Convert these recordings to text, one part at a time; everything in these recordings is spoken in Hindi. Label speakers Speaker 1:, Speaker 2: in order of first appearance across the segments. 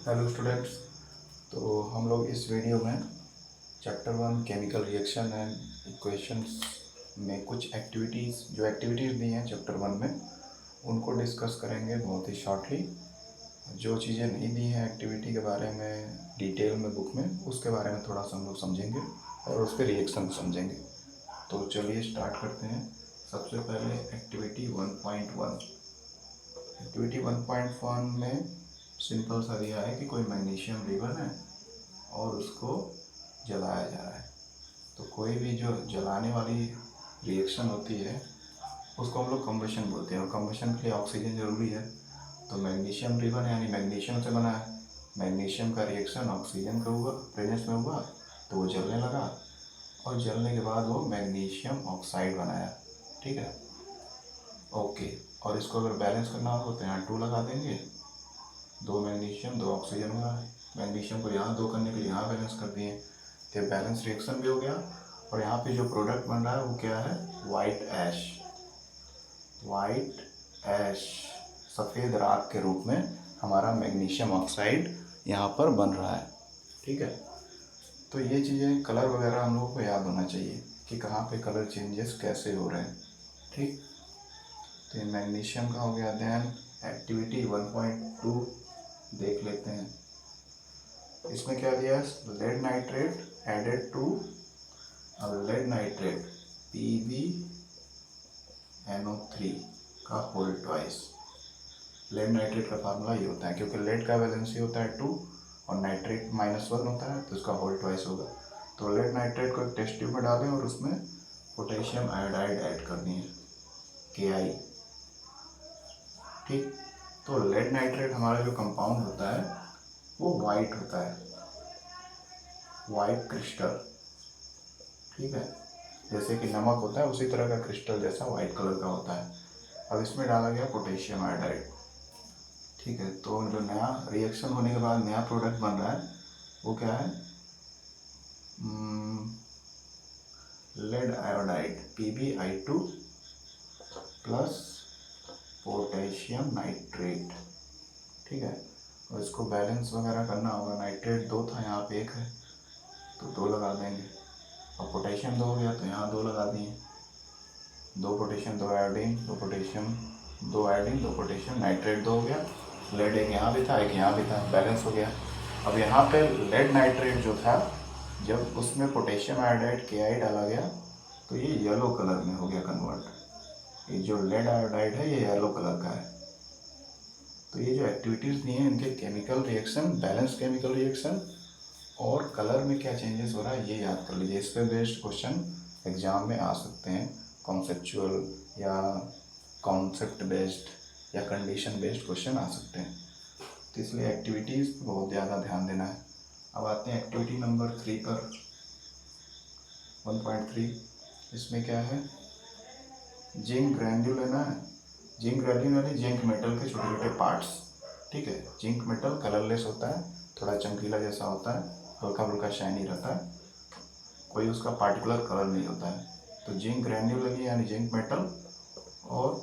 Speaker 1: Hello students. तो हम लोग इस वीडियो में chapter 1 chemical reaction and equations में कुछ एक्टिविटीज़ दी हैं चैप्टर 1 में, उनको डिस्कस करेंगे बहुत ही शॉर्टली। जो चीज़ें नहीं दी हैं एक्टिविटी के बारे में डिटेल में बुक में, उसके बारे में थोड़ा सा हम लोग समझेंगे और उसके रिएक्शन समझेंगे। तो चलिए स्टार्ट करते हैं। सबसे पहले एक्टिविटी 1.1। एक्टिविटी 1.1 में सिंपल सा दिया है कि कोई मैग्नीशियम रिबन है और उसको जलाया जा रहा है। तो कोई भी जो जलाने वाली रिएक्शन होती है उसको हम लोग कम्बशन बोलते हैं, और कम्बशन के लिए ऑक्सीजन ज़रूरी है। तो मैग्नीशियम रिबन यानी मैग्नीशियम से बना है। मैग्नीशियम का रिएक्शन ऑक्सीजन का हुआ, प्रेजेंस में हुआ, तो वो जलने लगा और जलने के बाद वो मैग्नीशियम ऑक्साइड बनाया। ठीक है, ओके। और इसको अगर बैलेंस करना हो तो यहाँ 2 लगा देंगे। 2 मैग्नीशियम 2 ऑक्सीजन हुआ है। मैग्नीशियम को यहाँ 2 करने के लिए यहाँ बैलेंस कर दिए, तो बैलेंस रिएक्शन भी हो गया। और यहाँ पे जो प्रोडक्ट बन रहा है वो क्या है? वाइट ऐश। वाइट ऐश, सफ़ेद राख के रूप में हमारा मैग्नीशियम ऑक्साइड यहाँ पर बन रहा है। ठीक है, तो ये चीज़ें कलर वगैरह हम लोगों को याद होना चाहिए कि कहाँ पे कलर चेंजेस कैसे हो रहे हैं। ठीक, तो ये मैग्नीशियम का हो गया। देन एक्टिविटी 1.2 देख लेते हैं। इसमें क्या दिया है? Lead nitrate added to lead nitrate PbNO3 का होल ट्वाइस। लेड नाइट्रेट का फार्मूला ये होता है, क्योंकि लेड का वैलेंसी होता है 2 और नाइट्रेट -1 होता है, तो इसका होल ट्वाइस होगा। तो लेड नाइट्रेट को एक टेस्ट ट्यूब में डालें और उसमें पोटेशियम आयोडाइड ऐड कर दिए, Ki। ठीक, तो लेड नाइट्रेट हमारा जो कंपाउंड होता है वो वाइट होता है, वाइट क्रिस्टल। ठीक है, जैसे कि नमक होता है उसी तरह का क्रिस्टल जैसा वाइट कलर का होता है। अब इसमें डाला गया पोटेशियम आयोडाइड। ठीक है, तो जो नया रिएक्शन होने के बाद नया प्रोडक्ट बन रहा है वो क्या है? Lead iodide PbI2 plus potassium nitrate. ठीक है, और इसको बैलेंस वगैरह करना होगा। नाइट्रेट 2 था, यहाँ पे 1 है, तो 2 लगा देंगे। और पोटेशियम 2 हो गया तो यहाँ 2 लगा दिए। 2 potassium 2 iodine, 2 potassium 2 iodine 2 potassium, nitrate 2 हो गया। लेड एक यहाँ भी था, एक यहाँ भी था, बैलेंस हो गया। अब यहाँ पे लेड नाइट्रेट जो था, जब उसमें पोटेशियम आयोडाइड Ki डाला गया तो ये येलो कलर में हो गया कन्वर्ट। ये जो लेड आयोडाइड है ये येलो कलर का है। तो ये जो एक्टिविटीज़ दी हैं इनके chemical reaction, balance chemical reaction और कलर में क्या चेंजेस हो रहा है ये याद कर लीजिए। इस पे बेस्ड क्वेश्चन एग्जाम में आ सकते हैं, कॉन्सेप्चुअल या कॉन्सेप्ट बेस्ड या कंडीशन बेस्ड क्वेश्चन आ सकते हैं। तो इसलिए एक्टिविटीज़ बहुत ज़्यादा ध्यान देना है। अब आते हैं एक्टिविटी नंबर 3 पर, 1.3। इसमें क्या है? जिंक ग्रैन्यूल लेना है। जिंक ग्रैन्यूल यानी जिंक मेटल के छोटे छोटे पार्ट्स। ठीक है, जिंक मेटल कलरलेस होता है, थोड़ा चमकीला जैसा होता है, हल्का हल्का शाइनी रहता है, कोई उसका पार्टिकुलर कलर नहीं होता है। तो जिंक ग्रैन्यूल लेंगे यानी जिंक मेटल, और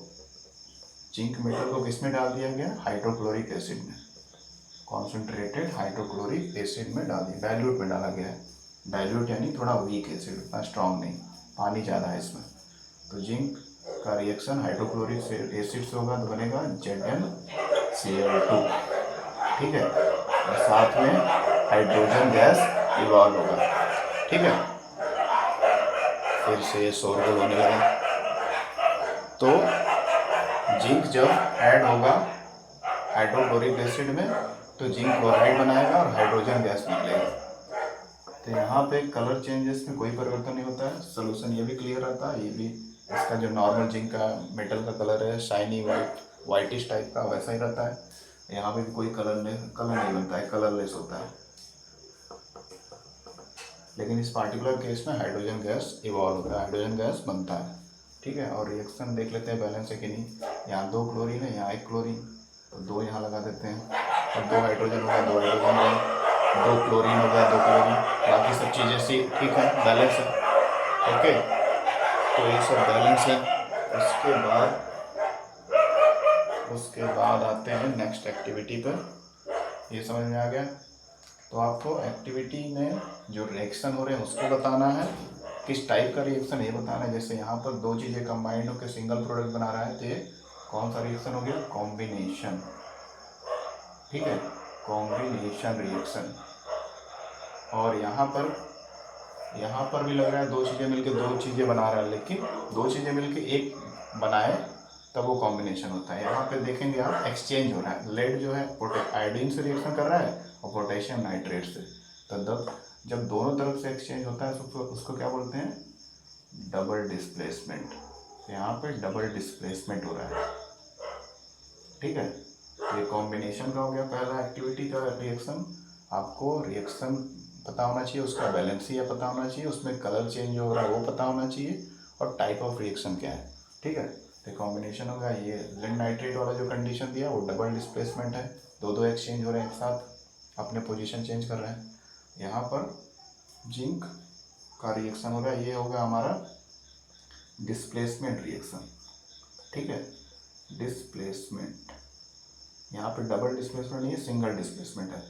Speaker 1: जिंक मेटल को किस में डाल दिया गया? हाइड्रोक्लोरिक एसिड में, कॉन्सेंट्रेटेड हाइड्रोक्लोरिक एसिड में डाल दिया, डाइल्यूट में डाला गया है। डाइल्यूट यानी थोड़ा वीक एसिड, उतना स्ट्रॉन्ग नहीं, पानी ज़्यादा है इसमें। तो जिंक का रिएक्शन हाइड्रोक्लोरिक एसिड से होगा तो बनेगा ZnCl2। ठीक है, और साथ में हाइड्रोजन गैस इवॉल्व होगा। ठीक है, फिर से शोरगुल होने लगा। तो जिंक जब ऐड होगा हाइड्रोक्लोरिक एसिड में तो जिंक क्लोराइड बनाएगा और हाइड्रोजन गैस निकलेगा। तो यहाँ पे कलर चेंजेस में कोई परिवर्तन नहीं होता है। सोल्यूशन ये भी क्लियर रहता है, ये भी इसका जो नॉर्मल जिंक का मेटल का कलर है शाइनी वाइटिश टाइप का वैसा ही रहता है। यहाँ पे भी कोई कलर नहीं बनता है, कलरलेस होता है। लेकिन इस पार्टिकुलर केस में हाइड्रोजन गैस इवॉल्व होता है, हाइड्रोजन गैस बनता है। ठीक है, और रिएक्शन देख लेते हैं बैलेंस है कि नहीं। यहाँ 2 क्लोरीन है, यहाँ 1 क्लोरीन, तो 2 यहाँ लगा देते हैं। और 2 हाइड्रोजन हो गया, 2 हाइड्रोजन हो गया, 2 क्लोरीन हो गया, 2 क्लोरीन, बाकी सब चीज़ें सी ठीक है, बैलेंस है। ओके, तो ये सब बैलेंस है। उसके बाद आते हैं नेक्स्ट एक्टिविटी पर। ये समझ में आ गया। तो आपको एक्टिविटी में जो रिएक्शन हो रहे हैं उसको बताना है, किस टाइप का रिएक्शन ये बताना है। जैसे यहाँ पर दो चीज़ें कंबाइंड होकर सिंगल प्रोडक्ट बना रहा है, तो ये कौन सा रिएक्शन हो गया, कॉम्बिनेशन। ठीक है, कॉम्बिनेशन रिएक्शन। और यहाँ पर भी लग रहा है दो चीज़ें मिलकर दो चीज़ें बना रहा है, लेकिन दो चीज़ें मिलकर एक बनाए तब वो कॉम्बिनेशन होता है। यहाँ पे देखेंगे आप, एक्सचेंज हो रहा है। लेड जो है आयोडीन से रिएक्शन कर रहा है और पोटेशियम नाइट्रेट से। तो जब दोनों तरफ से एक्सचेंज होता है उसको क्या बोलते हैं, डबल डिस्प्लेसमेंट। तो यहाँ पे डबल डिस्प्लेसमेंट हो रहा है। ठीक है, तो ये कॉम्बिनेशन का हो गया पहला एक्टिविटी का रिएक्शन। आपको रिएक्शन पता होना चाहिए, उसका बैलेंसिया पता होना चाहिए, उसमें कलर चेंज हो रहा है वो पता होना चाहिए, और टाइप ऑफ रिएक्शन क्या है। ठीक है, तो कॉम्बिनेशन होगा। ये लेड नाइट्रेट वाला जो कंडीशन दिया वो डबल डिस्प्लेसमेंट है, दो एक्सचेंज हो रहे हैं एक साथ, अपने पोजीशन चेंज कर रहे हैं। यहाँ पर जिंक का रिएक्शन हो रहा है, ये होगा हमारा डिस्प्लेसमेंट रिएक्शन। ठीक है, डिस्प्लेसमेंट। यहाँ पे डबल डिस्प्लेसमेंट नहीं है, सिंगल डिस्प्लेसमेंट है।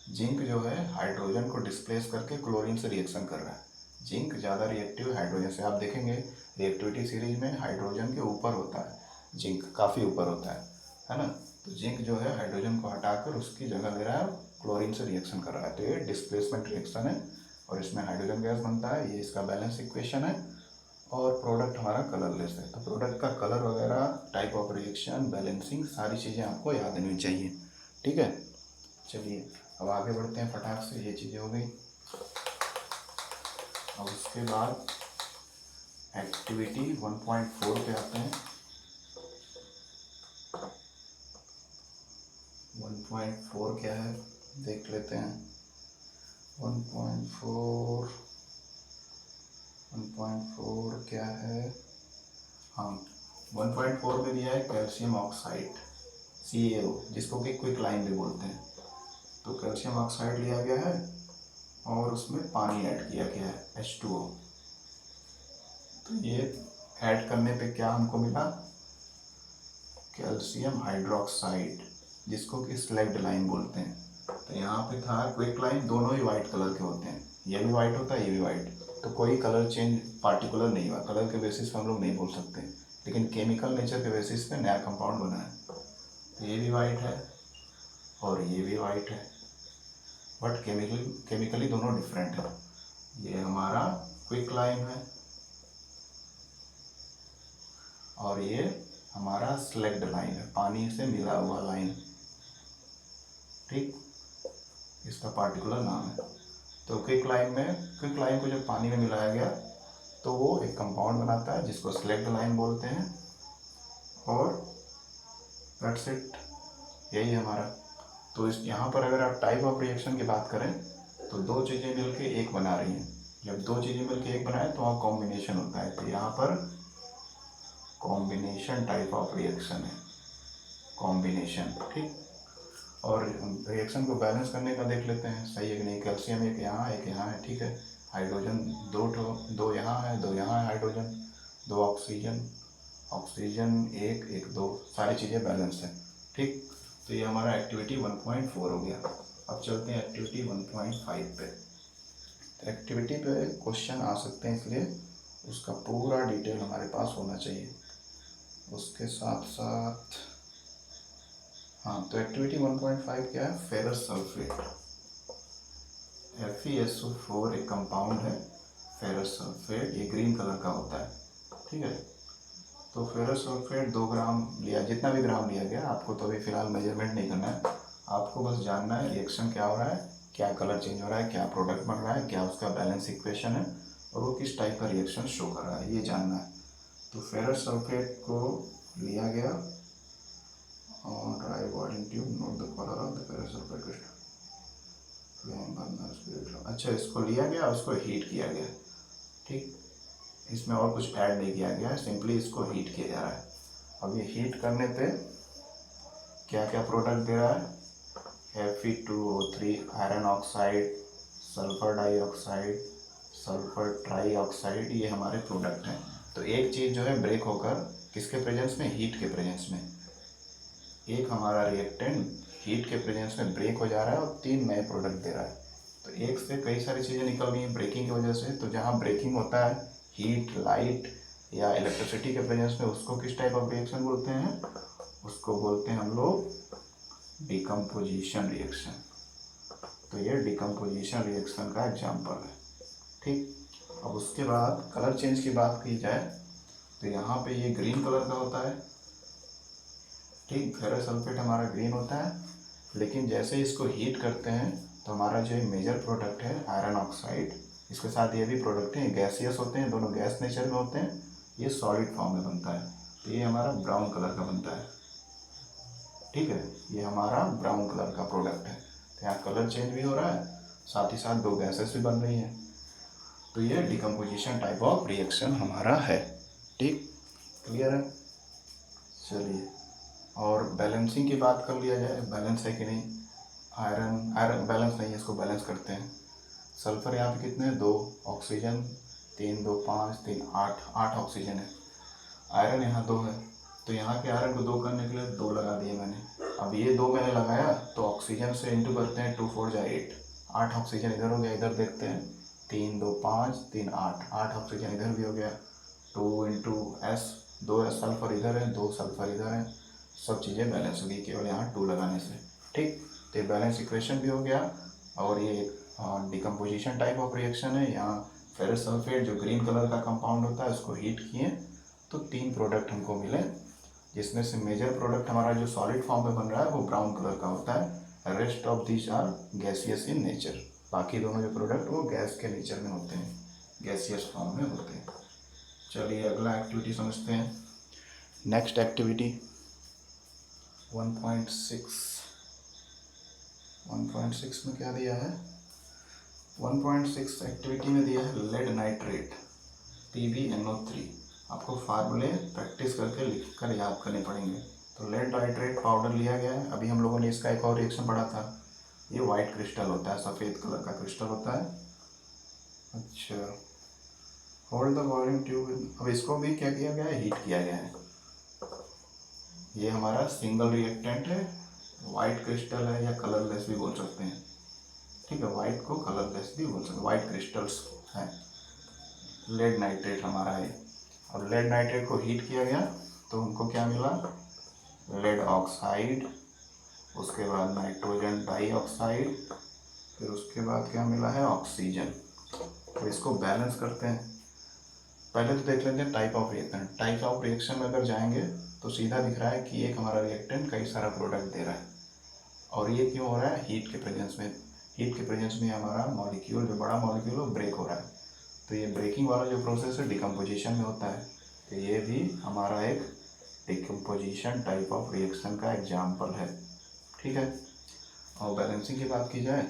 Speaker 1: जिंक जो है हाइड्रोजन को डिस्प्लेस करके क्लोरीन से रिएक्शन कर रहा है। जिंक ज़्यादा रिएक्टिव है हाइड्रोजन से। आप देखेंगे रिएक्टिविटी सीरीज में हाइड्रोजन के ऊपर होता है, जिंक काफ़ी ऊपर होता है ना। तो जिंक जो है हाइड्रोजन को हटाकर उसकी जगह ले रहा है, क्लोरीन से रिएक्शन कर रहा है। तो ये डिस्प्लेसमेंट रिएक्शन है, और इसमें हाइड्रोजन गैस बनता है। ये इसका बैलेंस इक्वेशन है, और प्रोडक्ट हमारा कलरलेस है। तो प्रोडक्ट का कलर वगैरह, टाइप ऑफ रिएक्शन, बैलेंसिंग, सारी चीज़ें आपको याद होनी चाहिए। ठीक है, चलिए अब आगे बढ़ते हैं फटाक से। ये चीज़ें हो गई। अब उसके बाद एक्टिविटी 1.4 पे आते हैं। 1.4 क्या है देख लेते हैं। 1.4 क्या है, हाँ 1.4 में दिया है कैल्शियम ऑक्साइड CaO, जिसको कि क्विक लाइन भी बोलते हैं। तो कैल्शियम ऑक्साइड लिया गया है और उसमें पानी ऐड किया गया है H2O। तो ये ऐड करने पे क्या हमको मिला, कैल्शियम हाइड्रोक्साइड, जिसको कि स्लैग्ड लाइन बोलते हैं। तो यहाँ पे था क्विक लाइन, दोनों ही वाइट कलर के होते हैं, ये भी वाइट होता है ये भी वाइट। तो कोई कलर चेंज पार्टिकुलर नहीं हुआ, कलर के बेसिस पे हम लोग नहीं बोल सकते, लेकिन केमिकल नेचर के बेसिस पे नया कंपाउंड बना है। तो ये भी वाइट है और ये भी वाइट है, बट केमिकली दोनों डिफरेंट है। ये हमारा क्विक लाइन है और ये हमारा स्लैग्ड लाइन है, पानी से मिला हुआ लाइन। ठीक, इसका पार्टिकुलर नाम है। तो क्विक लाइन को जब पानी में मिलाया गया तो वो एक कंपाउंड बनाता है जिसको स्लैग्ड लाइन बोलते हैं, और दैट्स इट, यही हमारा। तो इस यहाँ पर अगर आप टाइप ऑफ रिएक्शन की बात करें तो दो चीज़ें मिलके एक बना रही हैं। जब दो चीज़ें मिलके एक बनाए तो वहाँ कॉम्बिनेशन होता है। तो यहाँ पर कॉम्बिनेशन टाइप ऑफ रिएक्शन है, कॉम्बिनेशन। ठीक, और रिएक्शन को बैलेंस करने का देख लेते हैं सही है कि नहीं। कैल्शियम एक यहाँ है, ठीक है। हाइड्रोजन दो यहाँ है, दो यहाँ है हाइड्रोजन, दो ऑक्सीजन एक दो, सारी चीज़ें बैलेंस है। ठीक, तो ये हमारा एक्टिविटी 1.4 हो गया। अब चलते हैं एक्टिविटी 1.5 पे। तो एक्टिविटी पे क्वेश्चन आ सकते हैं, इसलिए उसका पूरा डिटेल हमारे पास होना चाहिए। उसके साथ साथ हाँ, तो एक्टिविटी 1.5 क्या है, फेरस सल्फेट। FeSO4 एक कंपाउंड है फेरस सल्फेट, ये ग्रीन कलर का होता है। ठीक है, तो फेरस सल्फेट 2 ग्राम लिया, जितना भी ग्राम लिया गया, आपको तो अभी फिलहाल मेजरमेंट नहीं करना है, आपको बस जानना है रिएक्शन क्या हो रहा है, क्या कलर चेंज हो रहा है, क्या प्रोडक्ट बन रहा है, क्या उसका बैलेंस इक्वेशन है, और वो किस टाइप का रिएक्शन शो कर रहा है, ये जानना है। तो फेरस सल्फेट को लिया गया और dry boiling tube, note the color of the ferrous sulfate crystal. अच्छा, इसको लिया गया, उसको हीट किया गया। ठीक, इसमें और कुछ ऐड नहीं किया गया है, सिंपली इसको हीट किया जा रहा है। अब ये हीट करने पे क्या क्या प्रोडक्ट दे रहा है, Fe2O3 iron oxide, sulphur dioxide, sulphur trioxide, ये हमारे प्रोडक्ट हैं। तो एक चीज़ जो है ब्रेक होकर किसके प्रेजेंस में, हीट के प्रेजेंस में, एक हमारा रिएक्टेंट हीट के प्रेजेंस में ब्रेक हो जा रहा है और 3 नए प्रोडक्ट दे रहा है। तो एक से कई सारी चीज़ें निकल गई हैं ब्रेकिंग की वजह से। तो जहाँ ब्रेकिंग होता है हीट, लाइट या इलेक्ट्रिसिटी के प्रेजेंस में, उसको किस टाइप ऑफ रिएक्शन बोलते हैं? उसको बोलते हैं हम लोग डिकम्पोजिशन रिएक्शन। तो ये डिकम्पोजिशन रिएक्शन का एग्जाम्पल है। ठीक, अब उसके बाद कलर चेंज की बात की जाए तो यहाँ पे ये ग्रीन कलर का होता है। ठीक, फेरस सल्फेट हमारा ग्रीन होता है, लेकिन जैसे इसको हीट करते हैं तो हमारा जो मेजर प्रोडक्ट है आयरन ऑक्साइड, इसके साथ ये भी प्रोडक्ट हैं, गैसियस होते हैं, दोनों गैस नेचर में होते हैं, ये सॉलिड फॉर्म में बनता है। तो ये हमारा ब्राउन कलर का बनता है। ठीक है, ये हमारा ब्राउन कलर का प्रोडक्ट है। तो यहाँ कलर चेंज भी हो रहा है, साथ ही साथ 2 गैसेस भी बन रही हैं। तो ये डिकम्पोजिशन टाइप ऑफ रिएक्शन हमारा है। ठीक, क्लियर है? चलिए, और बैलेंसिंग की बात कर लिया जाए, बैलेंस है कि नहीं। आयरन बैलेंस नहीं है, इसको बैलेंस करते हैं। सल्फर यहाँ पे कितने हैं? 2, ऑक्सीजन 3, 2 5, 3 8 ऑक्सीजन है। आयरन यहाँ 2 है, तो यहाँ के आयरन को 2 करने के लिए 2 लगा दिए मैंने। अब ये 2 मैंने लगाया तो ऑक्सीजन से इंटू करते हैं, 2 4 जा 8 ऑक्सीजन इधर हो गया। इधर देखते हैं, 3 2 5 3 8 ऑक्सीजन इधर भी हो गया। 2 इंटू S, 2 सल्फर इधर है, 2 सल्फर इधर है, सब चीज़ें बैलेंस हो गई केवल यहाँ 2 लगाने से। ठीक, तो ये बैलेंस इक्वेशन भी हो गया। और ये डिकम्पोजिशन टाइप ऑफ रिएक्शन है। यहाँ फेरस सल्फेट जो ग्रीन कलर का कंपाउंड होता है उसको हीट किए तो 3 प्रोडक्ट हमको मिले, जिसमें से मेजर प्रोडक्ट हमारा जो सॉलिड फॉर्म में बन रहा है वो ब्राउन कलर का होता है। Rest of these are gaseous in nature. बाकी दोनों जो प्रोडक्ट वो गैस के नेचर में होते हैं, गैसियस फॉर्म में होते हैं। चलिए अगला एक्टिविटी समझते हैं। नेक्स्ट एक्टिविटी 1.6 में क्या दिया है? 1.6 एक्टिविटी में दिया है लेड नाइट्रेट PbNO3। आपको फार्मूले प्रैक्टिस करके लिख कर याद करने पड़ेंगे। तो लेड नाइट्रेट पाउडर लिया गया है। अभी हम लोगों ने इसका एक और रिएक्शन पढ़ा था, ये वाइट क्रिस्टल होता है, सफ़ेद कलर का क्रिस्टल होता है। अच्छा, होल्ड द बॉइलिंग ट्यूब। अब इसको भी क्या किया गया है? हीट किया गया है। ये हमारा सिंगल रिएक्टेंट है, वाइट क्रिस्टल है या कलरलेस भी बोल सकते हैं। ठीक है, वाइट को कलरलेस भी बोल सकते हैं, वाइट क्रिस्टल्स हैं। लेड नाइट्रेट हमारा है। और लेड नाइट्रेट को हीट किया गया तो हमको क्या मिला? लेड ऑक्साइड, उसके बाद नाइट्रोजन डाइऑक्साइड, फिर उसके बाद क्या मिला है? ऑक्सीजन। तो इसको बैलेंस करते हैं। पहले तो देख लेते हैं type of reaction. Type of reaction में अगर जाएंगे तो सीधा दिख रहा है कि एक हमारा रिएक्टेंट कई सारा प्रोडक्ट दे रहा है। और ये क्यों हो रहा है? हीट के प्रेजेंस में। हीट के प्रेजेंस में हमारा मॉलिक्यूल, जो बड़ा मॉलिक्यूल है, ब्रेक हो रहा है। तो ये ब्रेकिंग वाला जो प्रोसेस है डिकम्पोजिशन में होता है। तो ये भी हमारा एक डिकम्पोजिशन टाइप ऑफ रिएक्शन का एग्जाम्पल है। ठीक है, और बैलेंसिंग की बात की जाए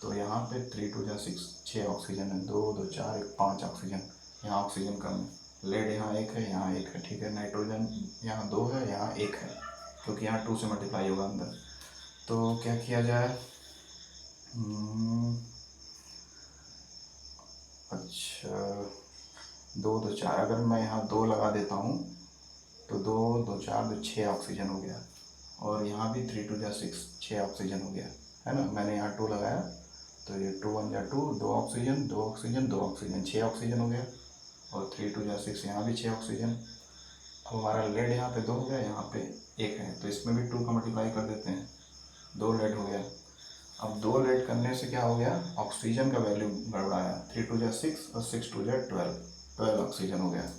Speaker 1: तो यहाँ पे 3 2 6, 6 ऑक्सीजन है, 2 2 4 1 5 ऑक्सीजन। यहाँ ऑक्सीजन कम है, लेड यहाँ 1 है, यहाँ 1 है। ठीक है, नाइट्रोजन यहाँ 2 है, यहाँ 1 है, क्योंकि यहाँ 2 से मल्टीप्लाई होगा अंदर। तो क्या किया जाए? अच्छा, 2 2 4, अगर मैं यहाँ 2 लगा देता हूँ तो 2 2 4 2 6 ऑक्सीजन हो गया। और यहाँ भी 3 2 6, 6 ऑक्सीजन हो गया, है ना। मैंने यहाँ 2 लगाया तो ये 2 1 2, 2 ऑक्सीजन 2 ऑक्सीजन 2 ऑक्सीजन, 6 ऑक्सीजन हो गया। और 3 2 6, यहाँ भी 6 ऑक्सीजन। अब हमारा लेड यहाँ पे 2 हो गया, यहाँ पे 1 है, तो इसमें भी 2 का मल्टीप्लाई कर देते हैं, 2 लेड हो गया। अब 2 लेड करने से क्या हो गया? ऑक्सीजन का वैल्यू गड़बड़ाया, 3 2 6 और 6 2 12, 12 ऑक्सीजन हो गया।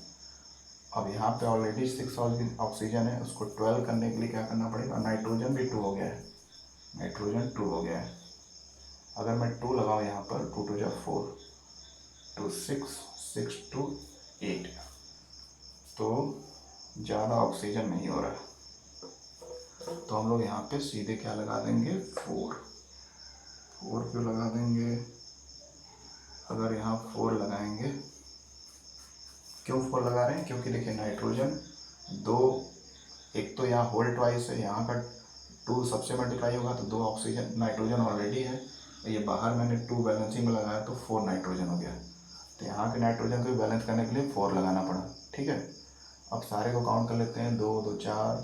Speaker 1: अब यहाँ पे ऑलरेडी 6 ऑक्सीजन है, उसको 12 करने के लिए क्या करना पड़ेगा? नाइट्रोजन भी 2 हो गया है, नाइट्रोजन 2 हो गया है। अगर मैं 2 लगाऊँ यहाँ पर, 2 2 4, 2 6, 6 2 8, तो ज़्यादा ऑक्सीजन नहीं हो रहा है। तो हम लोग यहाँ पे सीधे क्या लगा देंगे? 4 क्यों लगा देंगे? अगर यहाँ 4 लगाएंगे, क्यों 4 लगा रहे हैं? क्योंकि देखिए नाइट्रोजन 2, एक तो यहाँ होल ट्वाइस है, यहाँ का 2 सबसे मल्टीप्लाई होगा तो 2 ऑक्सीजन, नाइट्रोजन ऑलरेडी है। ये बाहर मैंने 2 बैलेंसिंग में लगाया तो 4 नाइट्रोजन हो गया। तो यहाँ के नाइट्रोजन को बैलेंस करने के लिए 4 लगाना पड़ा। ठीक है, अब सारे को काउंट कर लेते हैं, 2 2 4,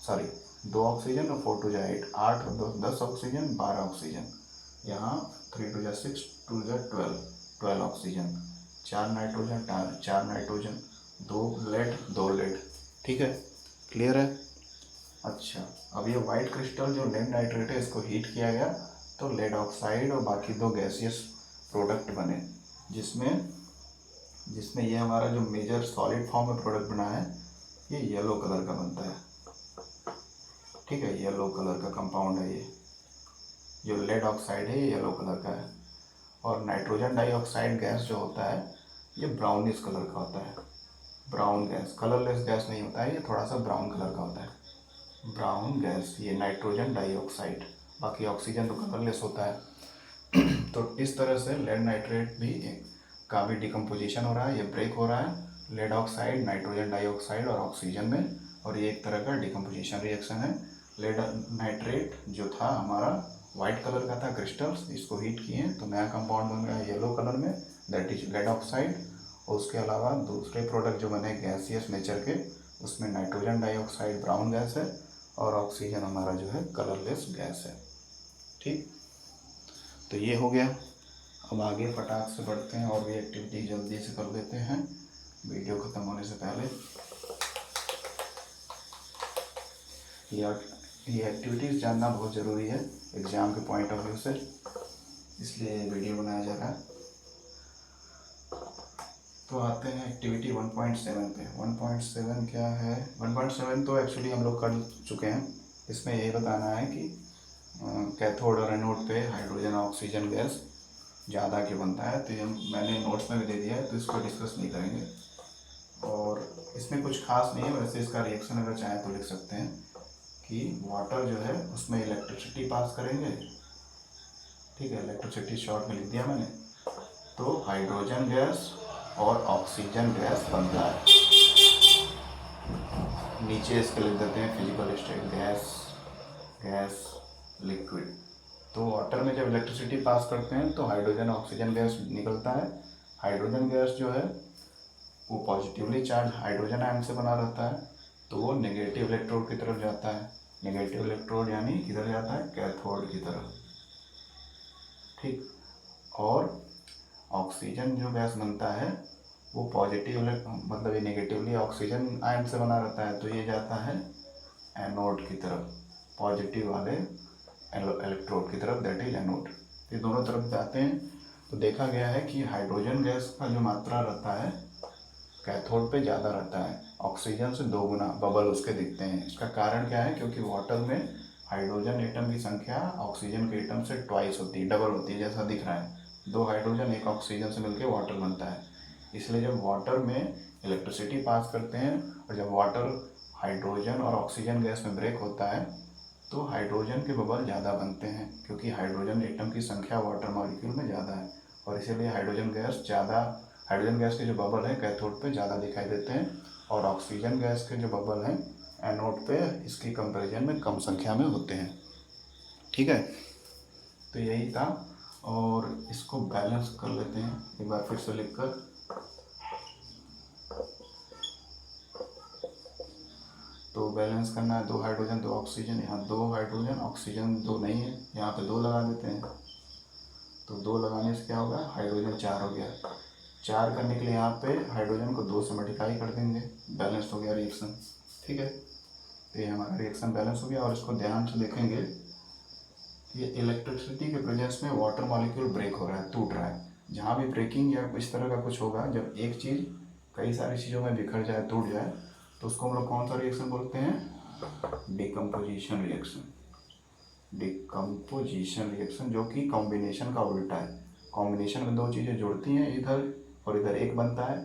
Speaker 1: सॉरी 2 ऑक्सीजन और 4 2 जा 8, 8 और 2 10 ऑक्सीजन, 12 ऑक्सीजन। यहाँ 3 2 जा 6, 2 जा 12, 12 oxygen, 4 nitrogen, 4 nitrogen, 2 lead, 2 lead. ठीक है, क्लियर है। अच्छा, अब ये वाइट क्रिस्टल जो लेड नाइट्रेट है, इसको हीट किया गया तो लेड ऑक्साइड और बाकी 2 गैसियस प्रोडक्ट बने, जिसमें ये हमारा जो मेजर सॉलिड फॉर्म में प्रोडक्ट बना है, ये येलो कलर का बनता है। ठीक है, येलो कलर का कंपाउंड है ये, जो लेड ऑक्साइड है ये येलो कलर का है। और नाइट्रोजन डाइऑक्साइड गैस जो होता है ये ब्राउनिश कलर का होता है। ब्राउन गैस, कलरलेस गैस नहीं होता है, ये थोड़ा सा ब्राउन कलर का होता है। ब्राउन गैस ये नाइट्रोजन डाइऑक्साइड, बाकी ऑक्सीजन तो कलरलेस होता है। तो इस तरह से लेड नाइट्रेट भी का भी डिकम्पोजिशन हो रहा है, ये ब्रेक हो रहा है लेड ऑक्साइड, नाइट्रोजन डाइऑक्साइड और ऑक्सीजन में, और ये एक तरह का डिकम्पोजिशन रिएक्शन है। लेड नाइट्रेट जो था हमारा वाइट कलर का था क्रिस्टल्स, इसको हीट किए तो नया कंपाउंड बन गया येलो कलर में, दैट इज लेड ऑक्साइड। और उसके अलावा दूसरे प्रोडक्ट जो बने गैसियस नेचर के, उसमें नाइट्रोजन डाइऑक्साइड ब्राउन गैस है और ऑक्सीजन हमारा जो है कलरलेस गैस है। ठीक, तो ये हो गया। अब आगे फटाक से बढ़ते हैं और भी एक्टिविटी जल्दी से कर लेते हैं वीडियो ख़त्म होने से पहले। ये एक्टिविटीज़ जानना बहुत ज़रूरी है एग्ज़ाम के पॉइंट ऑफ व्यू से, इसलिए वीडियो बनाया जा रहा है। तो आते हैं एक्टिविटी 1.7 पे। 1.7 क्या है? 1.7 तो एक्चुअली हम लोग कर चुके हैं। इसमें यही बताना है कि कैथोड और एनोड पे हाइड्रोजन ऑक्सीजन गैस ज़्यादा क्यों बनता है। तो ये मैंने नोट्स में भी दे दिया है, तो इसको डिस्कस नहीं करेंगे। और इसमें कुछ खास नहीं है, वैसे इसका रिएक्शन अगर चाहें तो लिख सकते हैं कि वाटर जो है उसमें इलेक्ट्रिसिटी पास करेंगे। ठीक है, इलेक्ट्रिसिटी शॉर्ट में लिख दिया मैंने। तो हाइड्रोजन गैस और ऑक्सीजन गैस बनता है। नीचे इसके लिख देते हैं फिजिकल स्टेट गैस लिक्विड। तो वाटर में जब इलेक्ट्रिसिटी पास करते हैं तो हाइड्रोजन ऑक्सीजन गैस निकलता है। हाइड्रोजन गैस जो है वो पॉजिटिवली चार्ज हाइड्रोजन आयन से बना रहता है, तो वो नेगेटिव इलेक्ट्रोड की तरफ जाता है। नेगेटिव इलेक्ट्रोड यानी किधर जाता है? कैथोड की तरफ। ठीक, और ऑक्सीजन जो गैस बनता है वो पॉजिटिव मतलब ये नेगेटिवली ऑक्सीजन आयन से बना रहता है, तो ये जाता है एनोड की तरफ, पॉजिटिव वाले इलेक्ट्रोड की तरफ, दैट इज एनोड। ये दोनों तरफ जाते हैं। तो देखा गया है कि हाइड्रोजन गैस का जो मात्रा रहता है कैथोड पे ज़्यादा रहता है, ऑक्सीजन से 2 गुना बबल उसके दिखते हैं। इसका कारण क्या है? क्योंकि वाटर में हाइड्रोजन एटम की संख्या ऑक्सीजन के एटम से ट्वाइस होती है, डबल होती है, जैसा दिख रहा है। 2 हाइड्रोजन 1 ऑक्सीजन से मिलकर वाटर बनता है। इसलिए जब वाटर में इलेक्ट्रिसिटी पास करते हैं और जब वाटर हाइड्रोजन और ऑक्सीजन गैस में ब्रेक होता है तो हाइड्रोजन के बबल ज़्यादा बनते हैं, क्योंकि हाइड्रोजन एटम की संख्या वाटर मॉलिक्यूल में ज़्यादा है, और इसीलिए हाइड्रोजन गैस के जो बबल हैं कैथोड पे ज़्यादा दिखाई देते हैं, और ऑक्सीजन गैस के जो बबल हैं एनोड पे इसकी कंपैरिजन में कम संख्या में होते हैं। ठीक है, तो यही था। और इसको बैलेंस कर लेते हैं एक बार फिर से लिखकर। तो बैलेंस करना है 2 हाइड्रोजन 2 ऑक्सीजन, यहाँ 2 हाइड्रोजन ऑक्सीजन 2 नहीं है, यहाँ पे 2 लगा देते हैं। तो 2 लगाने से क्या होगा? हाइड्रोजन 4 हो गया। 4 करने के लिए यहाँ पे हाइड्रोजन को 2 से मल्टीप्लाई कर देंगे, बैलेंस हो गया रिएक्शन। ठीक है, तो ये हमारा रिएक्शन बैलेंस हो गया। और इसको ध्यान से देखेंगे, ये इलेक्ट्रिसिटी के प्रेजेंस में वाटर मॉलिक्यूल ब्रेक हो रहा है, टूट रहा है। जहाँ भी ब्रेकिंग या इस तरह का कुछ होगा, जब एक चीज़ कई सारी चीज़ों में बिखर जाए, टूट जाए, तो उसको हम लोग कौन सा रिएक्शन बोलते हैं? Decomposition reaction. डिकम्पोजिशन रिएक्शन, जो कि कॉम्बिनेशन का उल्टा है। कॉम्बिनेशन में 2 चीज़ें जुड़ती हैं इधर और इधर एक बनता है,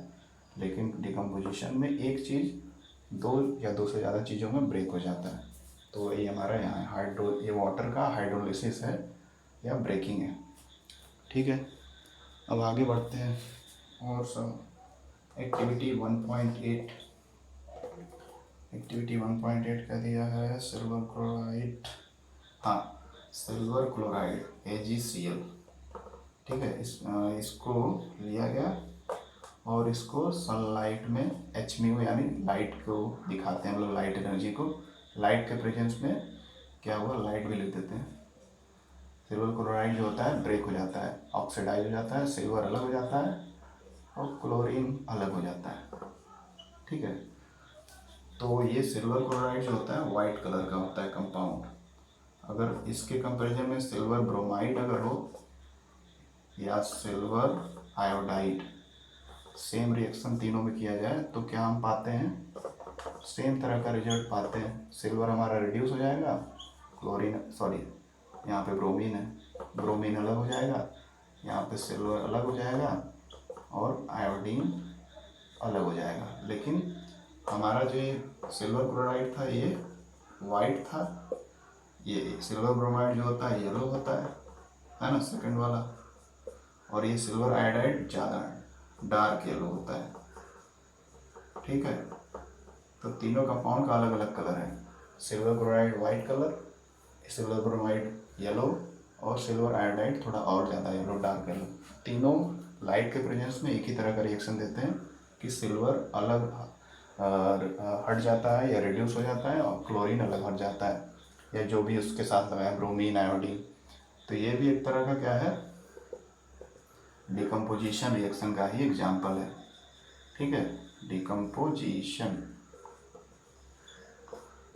Speaker 1: लेकिन डिकम्पोजिशन में एक चीज़ 2 या 2 से ज़्यादा चीज़ों में ब्रेक हो जाता है। तो ये हमारा यहाँ ये वाटर का हाइड्रोलिसिस है या ब्रेकिंग है। ठीक है, अब आगे बढ़ते हैं और सब एक्टिविटी 1.8। एक्टिविटी 1.8 क्या दिया है? सिल्वर क्लोराइड, हाँ सिल्वर क्लोराइड AgCl। ठीक है, इसको लिया गया और इसको सनलाइट में Hμ यानी लाइट को दिखाते हैं, मतलब लाइट एनर्जी को लाइट के प्रेजेंस में क्या हुआ, लाइट भी लिख देते हैं। सिल्वर क्लोराइड जो होता है ब्रेक हो जाता है, ऑक्सीडाइज हो जाता है, सिल्वर अलग हो जाता है और क्लोरीन अलग हो जाता है। ठीक है, तो ये सिल्वर क्लोराइड जो होता है वाइट कलर का होता है कंपाउंड। अगर इसके कंपैरिजन में सिल्वर ब्रोमाइड अगर हो या सिल्वर आयोडाइड, सेम रिएक्शन तीनों में किया जाए तो क्या हम पाते हैं, सेम तरह का रिजल्ट पाते हैं। सिल्वर हमारा रिड्यूस हो जाएगा, क्लोरीन सॉरी यहाँ पे ब्रोमीन है, ब्रोमीन अलग हो जाएगा, यहाँ पे सिल्वर अलग हो जाएगा और आयोडीन अलग हो जाएगा। लेकिन हमारा जो ये सिल्वर क्लोराइड था ये वाइट था, ये सिल्वर ब्रोमाइड जो होता है येलो होता है ना, सेकंड वाला, और ये सिल्वर आयोडाइड ज़्यादा डार्क येलो होता है। ठीक है, तो तीनों कंपाउंड का अलग अलग कलर है। Silver chloride white colour, silver bromide yellow और सिल्वर आयोडाइड थोड़ा और ज़्यादा येलो, डार्क येलो। तीनों लाइट के प्रेजेंस में एक ही तरह का रिएक्शन देते हैं कि सिल्वर अलग हट जाता है या रिड्यूस हो जाता है और क्लोरीन अलग हट जाता है, या जो भी उसके साथ लगाए ब्रोमीन आयोडीन। तो ये भी एक तरह का क्या है, डिकम्पोजिशन रिएक्शन का ही एग्जाम्पल है। ठीक है,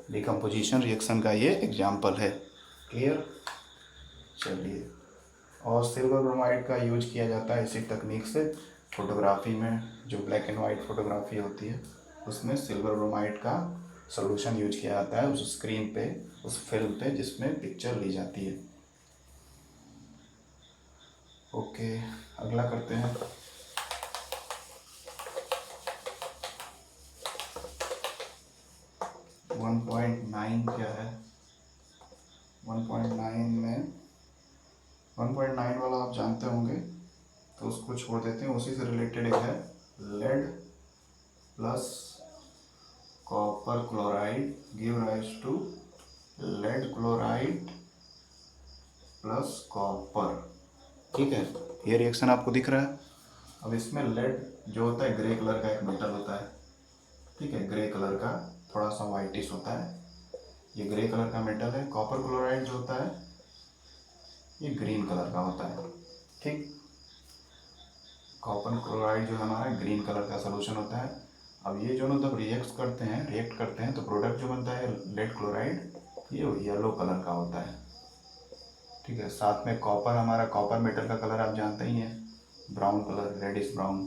Speaker 1: डिकम्पोजिशन रिएक्शन का ये एग्जाम्पल है। क्लियर, चलिए। और सिल्वर ब्रोमाइड का यूज किया जाता है इसी तकनीक से फोटोग्राफी में, जो ब्लैक एंड वाइट फोटोग्राफी होती है उसमें सिल्वर ब्रोमाइड का सॉल्यूशन यूज किया जाता है उस स्क्रीन पे, उस फिल्म पे जिसमें पिक्चर ली जाती है। ओके, अगला करते हैं। वन पॉइंट नाइन क्या है, 1.9 में 1.9 वाला आप जानते होंगे तो उसको छोड़ देते हैं। उसी से रिलेटेड एक है, lead plus copper chloride give rise to lead chloride plus copper. ठीक है, ये रिएक्शन आपको दिख रहा है। अब इसमें लेड जो होता है ग्रे कलर का एक मेटल होता है। ठीक है, ग्रे कलर का थोड़ा सा वाइटिश होता है, ये ग्रे कलर का मेटल है। कॉपर क्लोराइड जो होता है ये ग्रीन कलर का होता है। ठीक, कॉपर क्लोराइड जो हमारा ग्रीन कलर का सोल्यूशन होता है। अब ये जो जब रिएक्ट करते हैं तो प्रोडक्ट जो बनता है लेड क्लोराइड ये येलो कलर का होता है। ठीक है, साथ में कॉपर, हमारा कॉपर मेटल का कलर आप जानते ही हैं, ब्राउन कलर, रेडिश ब्राउन,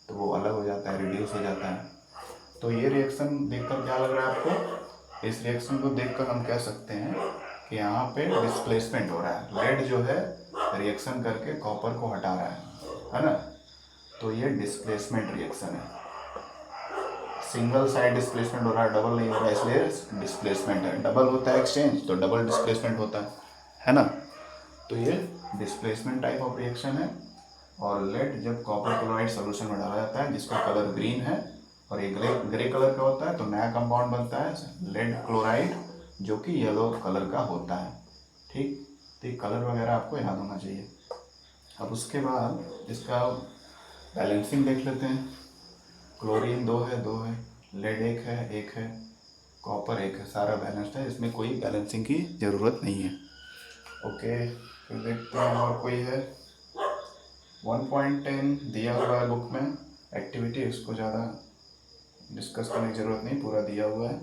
Speaker 1: तो वो अलग हो जाता है, रिड्यूस हो जाता है। तो ये रिएक्शन देखकर क्या लग रहा है आपको, इस रिएक्शन को देखकर हम कह सकते हैं कि यहाँ पे डिस्प्लेसमेंट हो रहा है। लेड जो है रिएक्शन करके कॉपर को हटा रहा है ना, तो ये डिस्प्लेसमेंट रिएक्शन है। सिंगल साइड डिस्प्लेसमेंट हो रहा है, डबल नहीं हो रहा है, इसलिए डिस्प्लेसमेंट है। डबल होता है एक्सचेंज तो डबल डिस्प्लेसमेंट होता है ना। तो ये डिस्प्लेसमेंट टाइप ऑफ रिएक्शन है। और लेड जब कॉपर क्लोराइड सोल्यूशन में डाला जाता है जिसका कलर ग्रीन है और ये ग्रे कलर का होता है, तो नया कंपाउंड बनता है लेड क्लोराइड जो कि येलो कलर का होता है। ठीक, तो ये कलर वगैरह आपको याद होना चाहिए। अब उसके बाद इसका बैलेंसिंग देख लेते हैं। क्लोरीन 2 है, लेड 1 है, कॉपर 1 है, सारा बैलेंस्ड है, इसमें कोई बैलेंसिंग की ज़रूरत नहीं है। ओके, फिर देखते हैं और कोई है। 1.10 दिया हुआ है बुक में एक्टिविटी, इसको ज़्यादा डिस्कस करने की ज़रूरत नहीं, पूरा दिया हुआ है।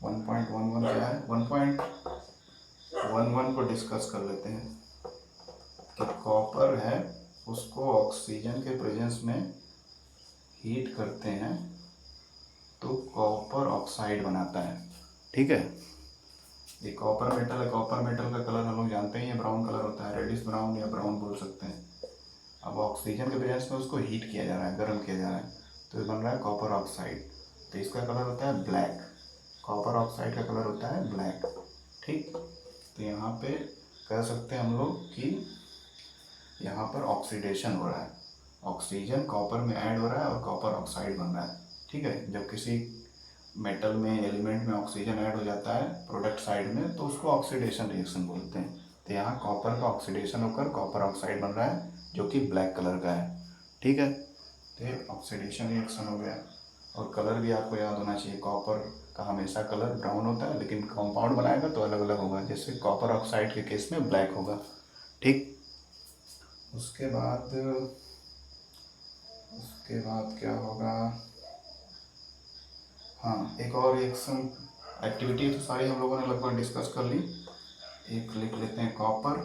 Speaker 1: 1.11 क्या है, 1.11 को डिस्कस कर लेते हैं कि कॉपर है उसको ऑक्सीजन के प्रेजेंस में हीट करते हैं तो कॉपर ऑक्साइड बनाता है। ठीक है, ये कॉपर मेटल है, कॉपर मेटल का कलर हम लोग जानते ही हैं, ब्राउन कलर होता है, रेडिश ब्राउन या ब्राउन बोल सकते हैं। अब ऑक्सीजन के प्रेजेंस में उसको हीट किया जा रहा है, गर्म किया जा रहा है, तो ये बन रहा है कॉपर ऑक्साइड। तो इसका कलर होता है ब्लैक, कॉपर ऑक्साइड का कलर होता है ब्लैक। ठीक, तो यहाँ पे कह सकते हैं हम लोग कि यहाँ पर ऑक्सीडेशन हो रहा है, ऑक्सीजन कॉपर में ऐड हो रहा है और कॉपर ऑक्साइड बन रहा है। ठीक है, जब किसी मेटल में एलिमेंट में ऑक्सीजन ऐड हो जाता है प्रोडक्ट साइड में तो उसको ऑक्सीडेशन रिएक्शन बोलते हैं। तो यहाँ कॉपर का ऑक्सीडेशन होकर कॉपर ऑक्साइड बन रहा है जो कि ब्लैक कलर का है। ठीक है, तो ये ऑक्सीडेशन रिएक्शन हो गया। और कलर भी आपको याद होना चाहिए, कॉपर का हमेशा कलर ब्राउन होता है, लेकिन कंपाउंड बनाएगा तो अलग अलग होगा, जैसे कॉपर ऑक्साइड के केस में ब्लैक होगा। ठीक। उसके बाद क्या होगा, हाँ एक और रिएक्शन एक्टिविटी तो सारी हम लोगों ने लगभग डिस्कस कर ली। एक लिख लेते हैं, copper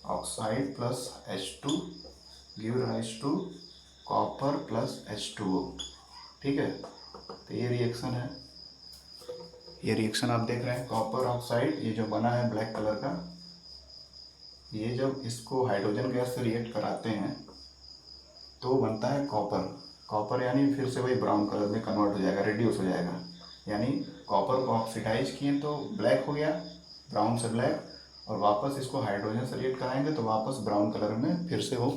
Speaker 1: oxide plus H2 give rise to copper plus H2O। ठीक है, तो ये रिएक्शन है, ये रिएक्शन आप देख रहे हैं, कॉपर ऑक्साइड ये जो बना है ब्लैक कलर का, ये जब इसको हाइड्रोजन गैस से रिएक्ट कराते हैं तो बनता है कॉपर। कॉपर यानी फिर से वही ब्राउन कलर में कन्वर्ट हो जाएगा, रिड्यूस हो जाएगा, यानी कॉपर को ऑक्सीडाइज किए तो ब्लैक हो गया, ब्राउन से ब्लैक, और वापस इसको हाइड्रोजन से रिएक्ट कराएंगे तो वापस ब्राउन कलर में फिर से वो